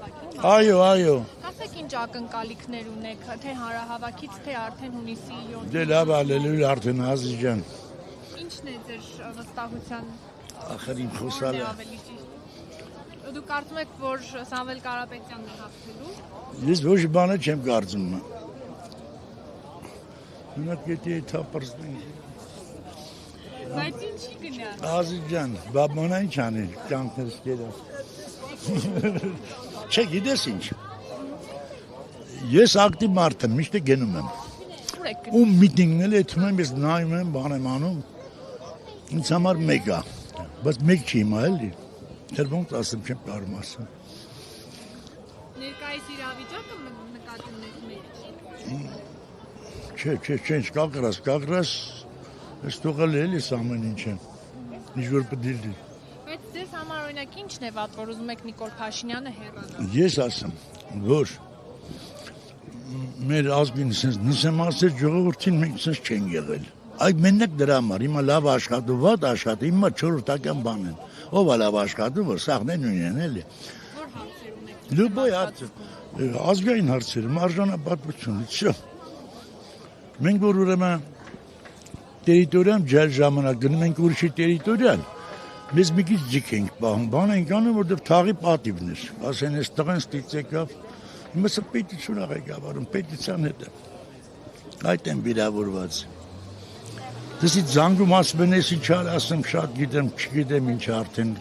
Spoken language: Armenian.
հանրահավաքին։ Այո։ Ասեք ինչ ակնկալիքներ ունեք, թե հանրահավաքից, թե արդեն հունիսի 7-ին։ Դե լավ ալելույլ արդեն Ազիզ ջան։ Ինչն է ձեր վստահության Ախր իմ խոսալը։ ավելի ճիշտ։ Դուք կարծում եք, որ Սամվել Կարապետյանն է հաղթելու։ Ես ոչ բանը չեմ կարծում։ Մենակ եթե թափրստենք։ Բայց ինչի գնա։ Ազիզ ջան, բաբմոնա ինչ անի, կյանքներս կերա։ Չէ, գիտես ինչ։ Ես ակտիվ մարդ եմ, միշտ գնում եմ։ Ուր եք գնում։ Ու միտինգնել էթում եմ, ես նայում եմ, բան եմ անում։ Ինձ համար մեկ է, բայց մեկ չի հիմա էլի։ Դեռ ոնց ասեմ, չեմ կարող ասեմ։ Ներկայիս իրավիճակը նկատում եք մեկ։ Չէ, կագրաս, ես թողել էլի ամեն ինչը, ինչ որ պդիլի։ Բայց ձեզ համար օրինակ ինչն է վատ, որ ուզում եք Նիկոլ Փաշինյանը հեռանա։ Ես ասեմ, որ մեր ազգին նսեմ ասել ժողովրդին մենք սենց չեն եղել։ Այդ մենակ դրա համար, հիմա լավ աշխատու, վատ աշխատու, հիմա 4-ական բան են։ Ով է լավ աշխատու, որ սաղն նույն են էլի։ Որ հարցեր ունեք։ Լուբոյ հարցեր, ազգային հարցեր, մարժանապատվություն, всё։ Մենք որ ուրեմն տերիտորիան ջալ ժամանակ գնում ենք ուրիշի տերիտորիան, մեզ մի քիչ ջիք ենք պահում, բան ենք անում, որտեղ թաղի պատիվն էր, ասեն այս տղան ստիծեկավ, հիմա սա պետություն աղեկավարում, պետության հետ է, այդ են վիրավորված։ Դեսի ձանգում ասում են, ես ինչ ասեմ, շատ գիտեմ, չգիտեմ ինչ արդեն